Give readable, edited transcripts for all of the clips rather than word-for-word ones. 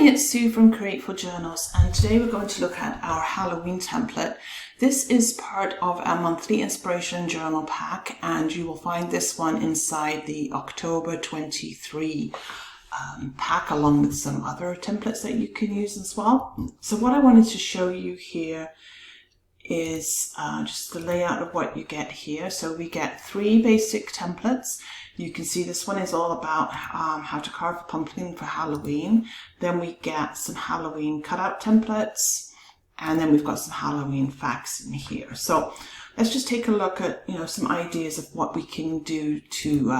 it's Sue from Createful Journals, and today we're going to look at our Halloween template. This is part of our monthly inspiration journal pack, and you will find this one inside the October 23 pack, along with some other templates that you can use as well. So what I wanted to show you here is just the layout of what you get here. So we get 3 basic templates. You can see this one is all about how to carve a pumpkin for Halloween. Then we get some Halloween cutout templates, and then we've got some Halloween facts in here. So let's just take a look at some ideas of what we can do to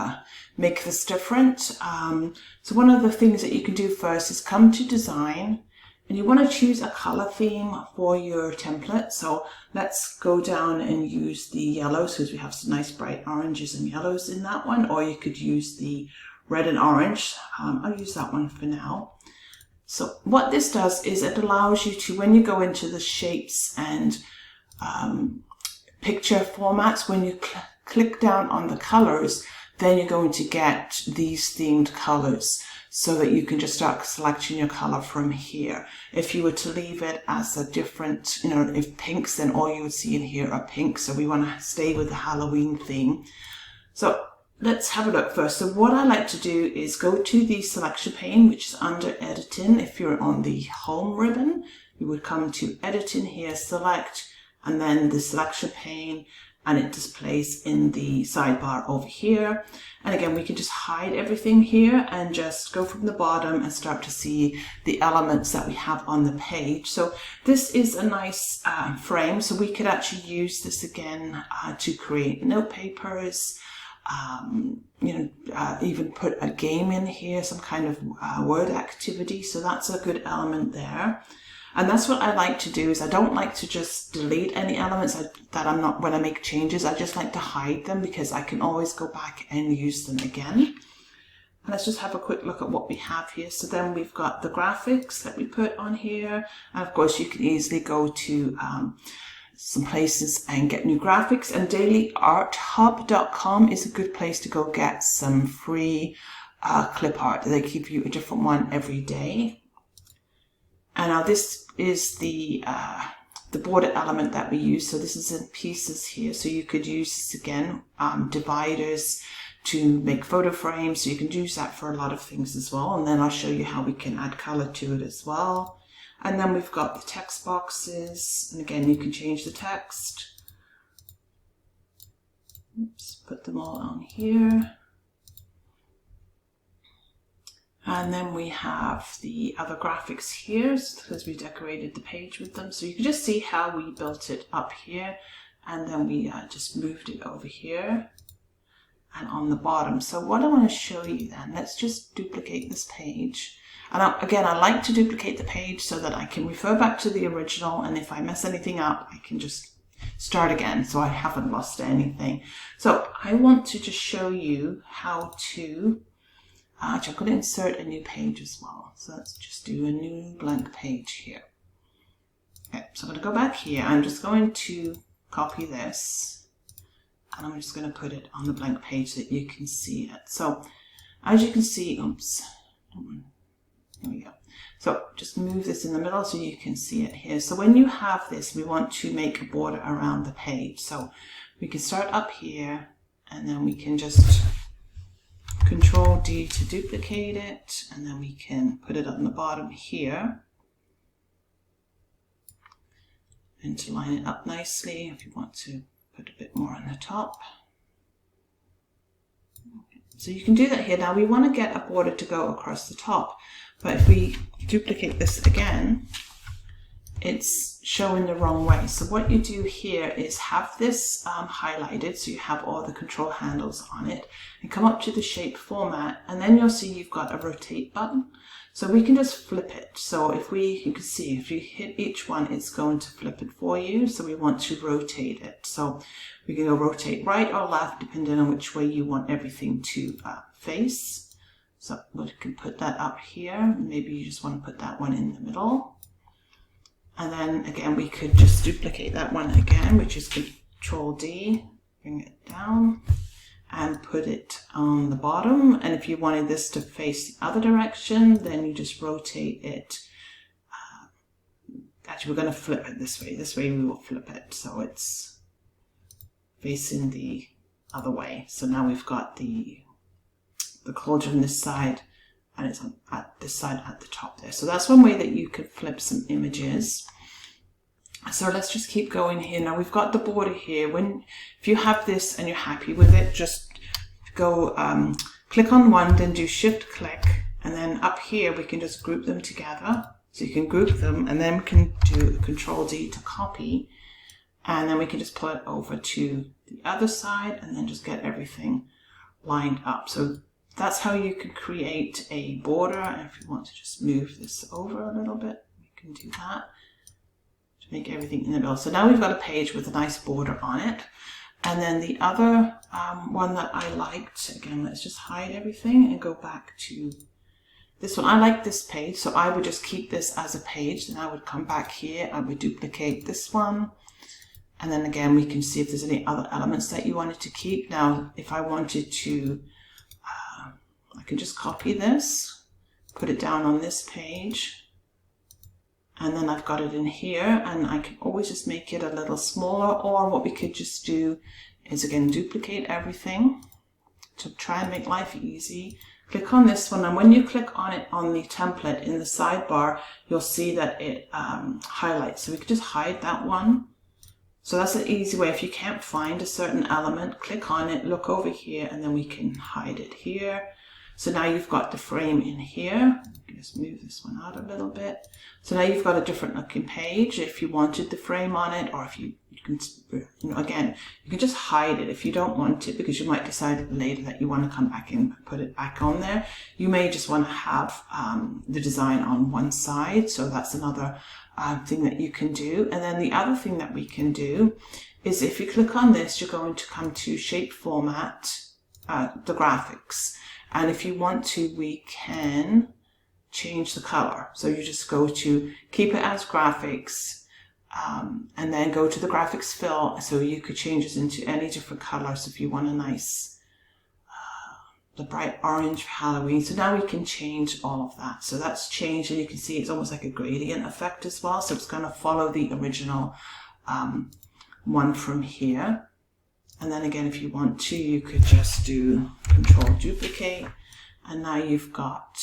make this different. So one of the things that you can do first is come to design, and you want to choose a color theme for your template. So let's go down and use the yellows, because we have some nice bright oranges and yellows in that one, or you could use the red and orange. I'll use that one for now. So what this does is it allows you to, when you go into the shapes and picture formats, when you click down on the colors, then you're going to get these themed colors, so that you can just start selecting your color from here. If you were to leave it as a different, if pinks, then all you would see in here are pinks. So we want to stay with the Halloween theme. So let's have a look first. So what I like to do is go to the selection pane, which is under editing. If you're on the home ribbon, you would come to editing here, select, and then the selection pane, and it displays in the sidebar over here. And again, we can just hide everything here and just go from the bottom and start to see the elements that we have on the page. So this is a nice frame, so we could actually use this again to create note papers, even put a game in here, some kind of word activity. So that's a good element there. And that's what I like to do, is I don't like to just delete any elements when I make changes. I just like to hide them, because I can always go back and use them again. And let's just have a quick look at what we have here. So then we've got the graphics that we put on here. And of course, you can easily go to some places and get new graphics. And dailyarthub.com is a good place to go get some free clip art. They give you a different one every day. And now this is the border element that we use. So this is in pieces here. So you could use this again, dividers to make photo frames. So you can use that for a lot of things as well. And then I'll show you how we can add color to it as well. And then we've got the text boxes. And again, you can change the text. Oops, put them all on here. And then we have the other graphics here, because we decorated the page with them. So you can just see how we built it up here, and then we just moved it over here and on the bottom. So what I want to show you then, let's just duplicate this page. And again, I like to duplicate the page so that I can refer back to the original, and if I mess anything up, I can just start again, so I haven't lost anything. So I want to just show you how to I'm going to insert a new page as well. So let's just do a new blank page here. Okay, so I'm going to go back here. I'm just going to copy this, and I'm just going to put it on the blank page so that you can see it. So as you can see, oops, here we go. So just move this in the middle so you can see it here. So when you have this, we want to make a border around the page. So we can start up here, and then we can just Control D to duplicate it, and then we can put it on the bottom here, and to line it up nicely, if you want to put a bit more on the top. So you can do that here. Now we want to get a border to go across the top, but if we duplicate this again, it's showing the wrong way. So what you do here is have this highlighted, so you have all the control handles on it, and come up to the shape format, and then you'll see you've got a rotate button. So we can just flip it. So you can see if you hit each one, it's going to flip it for you. So we want to rotate it. So we can go rotate right or left, depending on which way you want everything to face. So we can put that up here. Maybe you just want to put that one in the middle. And then again, we could just duplicate that one again, which is Control D, bring it down. and put it on the bottom. And if you wanted this to face the other direction, then you just rotate it. Actually, we're going to flip it this way. This way we will flip it so it's facing the other way. So now we've got the cauldron this side, and it's at this side at the top there. So that's one way that you could flip some images. So let's just keep going here. Now we've got the border here. If you have this and you're happy with it, just go click on one, then do shift click, and then up here we can just group them together. So you can group them, and then we can do Control D to copy, and then we can just pull it over to the other side and then just get everything lined up. So that's how you can create a border. And if you want to just move this over a little bit, we can do that to make everything in the middle. So now we've got a page with a nice border on it. And then the other one that I liked, again, let's just hide everything and go back to this one. I like this page, so I would just keep this as a page. Then I would come back here, I would duplicate this one. And then again, we can see if there's any other elements that you wanted to keep. Now, if I wanted to, I can just copy this, put it down on this page, and then I've got it in here, and I can always just make it a little smaller. Or what we could just do is, again, duplicate everything to try and make life easy. Click on this one, and when you click on it on the template in the sidebar, you'll see that it highlights. So we could just hide that one. So that's an easy way. If you can't find a certain element, click on it, look over here, and then we can hide it here. So now you've got the frame in here. Just move this one out a little bit. So now you've got a different looking page if you wanted the frame on it, or if you can, again, you can just hide it if you don't want it, because you might decide later that you want to come back and put it back on there. You may just want to have the design on one side. So that's another thing that you can do. And then the other thing that we can do is, if you click on this, you're going to come to shape format, the graphics. And if you want to, we can change the color. So you just go to keep it as graphics, and then go to the graphics fill. So you could change this into any different colors if you want a nice, the bright orange for Halloween. So now we can change all of that. So that's changed, and you can see it's almost like a gradient effect as well. So it's going to follow the original one from here. And then again, if you want to, you could just do Control Duplicate, and now you've got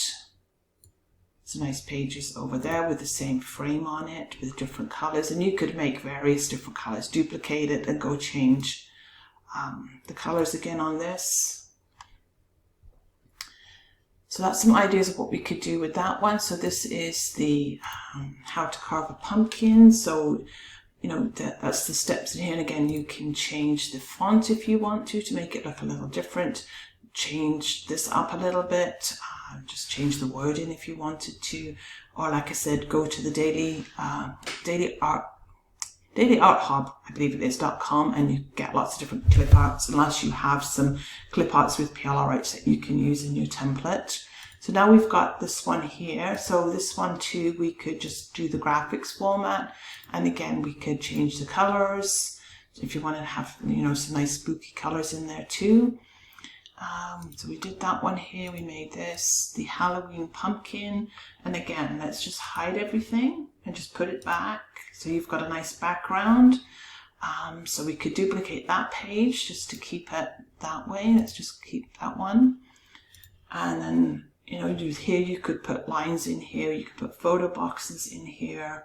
some nice pages over there with the same frame on it with different colors. And you could make various different colors, duplicate it, and go change the colors again on this. So that's some ideas of what we could do with that one. So this is the how to carve a pumpkin. So that's the steps in here. And again, you can change the font if you want to make it look a little different. Change this up a little bit. Just change the wording if you wanted to. Or like I said, go to the Daily Art Hub, I believe it is, .com, and you get lots of different clip arts, unless you have some clip arts with PLR rights that you can use in your template. So now we've got this one here. So this one too, we could just do the graphics format. And again, we could change the colors. So if you want to have, some nice spooky colors in there too. So we did that one here. We made this, the Halloween pumpkin. And again, let's just hide everything and just put it back. So you've got a nice background. So we could duplicate that page just to keep it that way. Let's just keep that one. And then, here you could put lines in here. You could put photo boxes in here.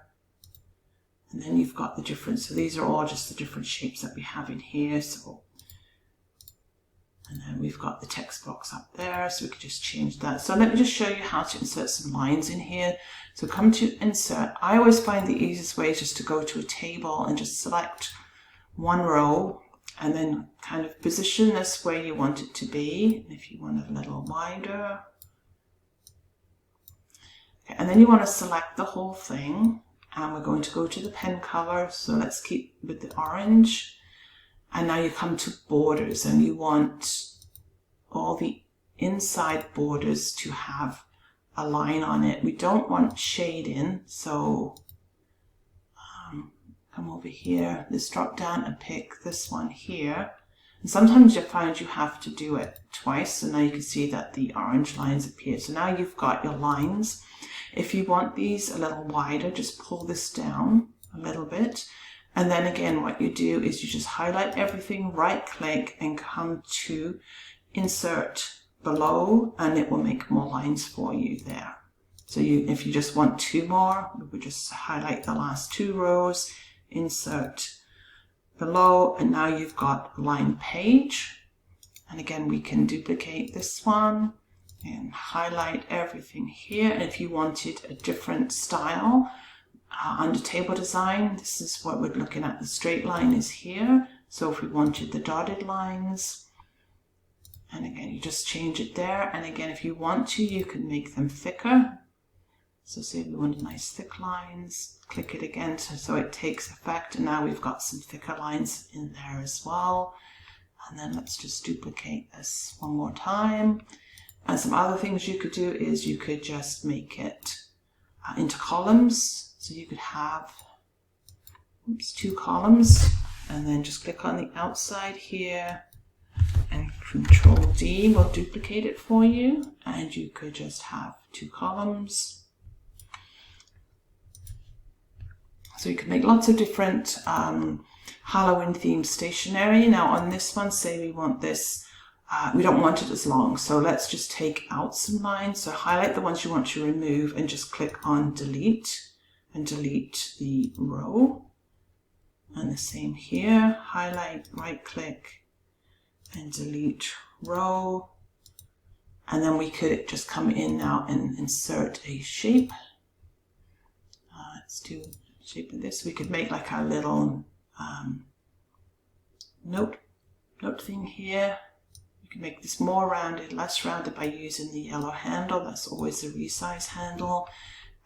And then you've got the different, so these are all just the different shapes that we have in here. So, and then we've got the text box up there, so we could just change that. So let me just show you how to insert some lines in here. So come to insert. I always find the easiest way is just to go to a table and just select one row, and then kind of position this where you want it to be. And if you want it a little wider. Okay, and then you want to select the whole thing. And we're going to go to the pen color. So let's keep with the orange. And now you come to borders, and you want all the inside borders to have a line on it. We don't want shading. So come over here, this drop down, and pick this one here. And sometimes you find you have to do it twice. So now you can see that the orange lines appear. So now you've got your lines. If you want these a little wider, just pull this down a little bit. And then again, what you do is you just highlight everything, right click and come to insert below, and it will make more lines for you there. So if you just want 2 more, we would just highlight the last 2 rows, insert below, and now you've got line page. And again, we can duplicate this one and highlight everything here. And if you wanted a different style under table design, this is what we're looking at. The straight line is here. So if we wanted the dotted lines, and again, you just change it there. And again, if you want to, you can make them thicker. So say we want nice thick lines, click it again so it takes effect. And now we've got some thicker lines in there as well. And then let's just duplicate this one more time. And some other things you could do is you could just make it into columns. So you could have 2 columns, and then just click on the outside here, and Control D will duplicate it for you. And you could just have 2 columns. So you can make lots of different Halloween themed stationery. Now on this one, say we want this, we don't want it as long. So let's just take out some lines. So highlight the ones you want to remove and just click on delete and delete the row. And the same here, highlight, right click and delete row. And then we could just come in now and insert a shape. Let's do shape of this. We could make like a little note thing here. You can make this more rounded, less rounded by using the yellow handle. That's always the resize handle.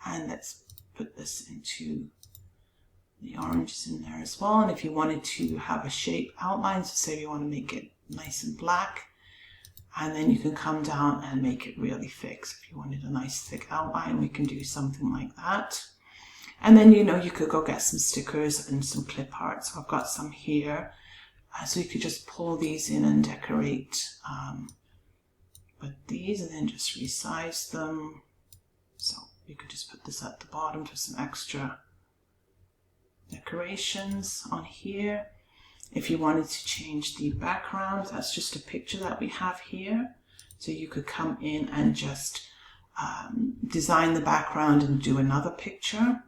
And let's put this into the oranges in there as well. And if you wanted to have a shape outline, so say you want to make it nice and black, and then you can come down and make it really thick. So if you wanted a nice thick outline, we can do something like that. And then, you know, you could go get some stickers and some clip art. So I've got some here. So you could just pull these in and decorate with these, and then just resize them. So you could just put this at the bottom for some extra decorations on here. If you wanted to change the background, that's just a picture that we have here. So you could come in and just design the background and do another picture.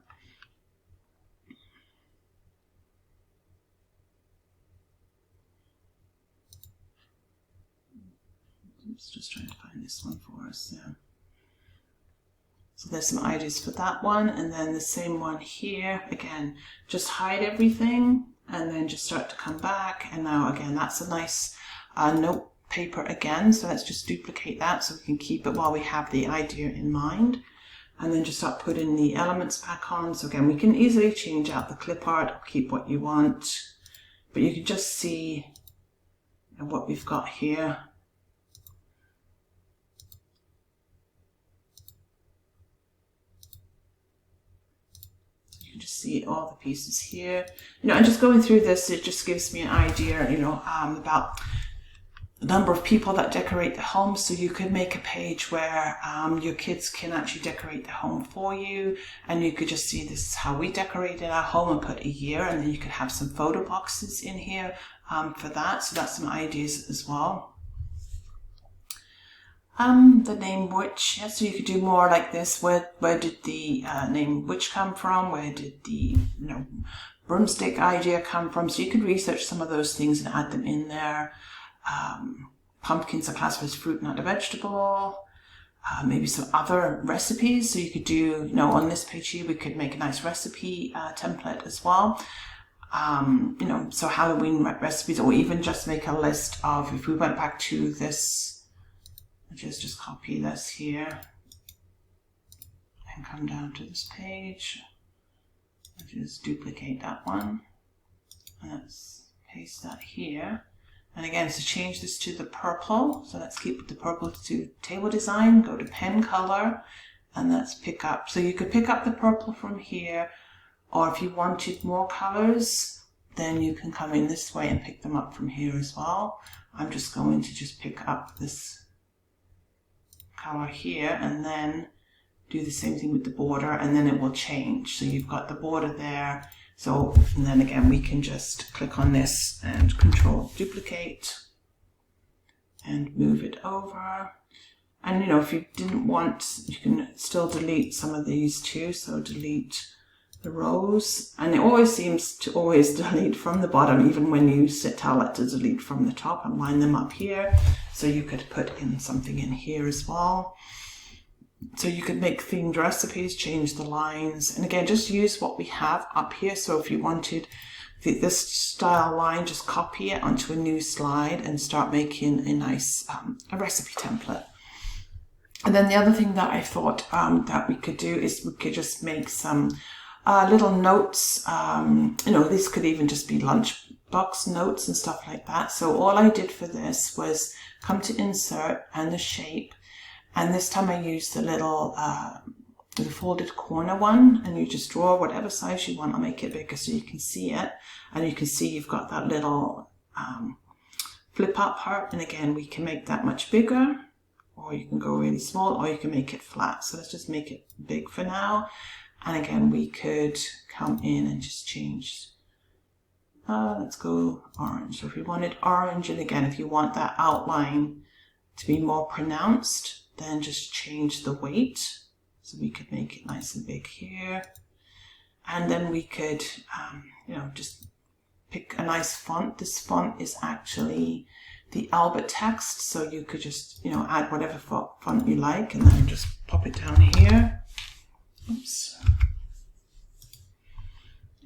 Just trying to find this one for us. Yeah. So there's some ideas for that one, and then the same one here. Again, just hide everything and then just start to come back. And now again, that's a nice note paper again. So let's just duplicate that so we can keep it while we have the idea in mind. And then just start putting the elements back on. So again, we can easily change out the clip art or keep what you want, but you can just see what we've got here. Just see all the pieces here, you know, and just going through this, it just gives me an idea, you know, about the number of people that decorate the home. So you could make a page where your kids can actually decorate the home for you, and you could just see this is how we decorated our home and put a year, and then you could have some photo boxes in here for that. So that's some ideas as well. The name witch, yeah, so you could do more like this. Where did the name witch come from? Where did the broomstick idea come from? So you could research some of those things and add them in there. Pumpkins are classified as fruit, not a vegetable. Maybe some other recipes. So you could do, on this page here, we could make a nice recipe template as well. So Halloween recipes, or even just make a list of, if we went back to this, just copy this here and come down to this page and just duplicate that one, and let's paste that here. And again, to change this to the purple, so let's keep the purple to table design, go to pen color, and let's pick up. So you could pick up the purple from here, or if you wanted more colors, then you can come in this way and pick them up from here as well. I'm just going to just pick up this color here and then do the same thing with the border, and then it will change. So you've got the border there. So, and then again, we can just click on this and Control Duplicate and move it over. And you know, if you didn't want, you can still delete some of these too. So delete the rows, and it always seems to always delete from the bottom, even when you tell it to delete from the top, and line them up here. So you could put in something in here as well. So you could make themed recipes, change the lines, and again, just use what we have up here. So if you wanted this style line, just copy it onto a new slide and start making a nice a recipe template. And then the other thing that I thought that we could do is we could just make some little notes. You know, these could even just be lunchbox notes and stuff like that. So all I did for this was come to Insert and the Shape. And this time I used the little the folded corner one, and you just draw whatever size you want. I'll make it bigger so you can see it. And you can see you've got that little flip up heart. And again, we can make that much bigger, or you can go really small, or you can make it flat. So let's just make it big for now. And again, we could come in and just change. Let's go orange. So if we wanted orange, and again, if you want that outline to be more pronounced, then just change the weight. So we could make it nice and big here. And then we could, you know, just pick a nice font. This font is actually the Albert text. So you could just, you know, add whatever font you like, and then just pop it down here. Oops.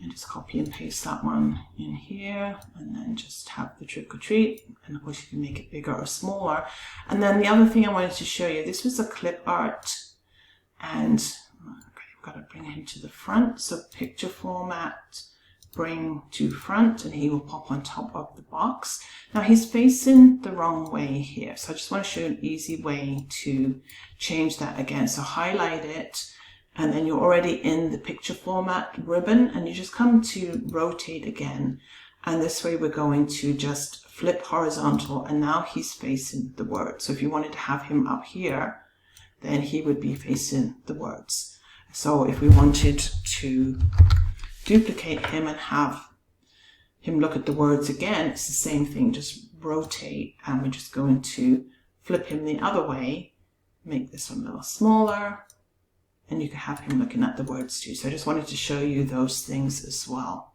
And just copy and paste that one in here, and then just have the trick or treat. And of course you can make it bigger or smaller. And then the other thing I wanted to show you, this was a clip art, and okay, I've got to bring him to the front. So picture format, bring to front, and he will pop on top of the box. Now he's facing the wrong way here. So I just want to show you an easy way to change that again. So highlight it, and then you're already in the picture format ribbon, and you just come to rotate again. And this way we're going to just flip horizontal, and now he's facing the word. So if you wanted to have him up here, then he would be facing the words. So if we wanted to duplicate him and have him look at the words again, it's the same thing, just rotate, and we're just going to flip him the other way, make this one a little smaller, and you can have him looking at the words too. So I just wanted to show you those things as well.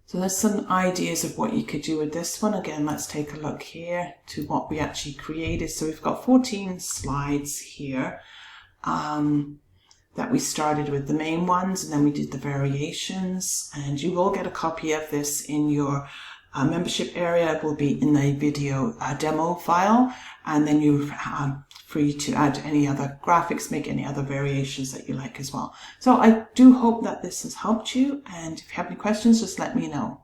So there's some ideas of what you could do with this one. Again, let's take a look here to what we actually created. So we've got 14 slides here that we started with, the main ones, and then we did the variations. And you will get a copy of this in your membership area. It will be in the video demo file, and then you're free to add any other graphics, make any other variations that you like as well. So I do hope that this has helped you, and if you have any questions, just let me know.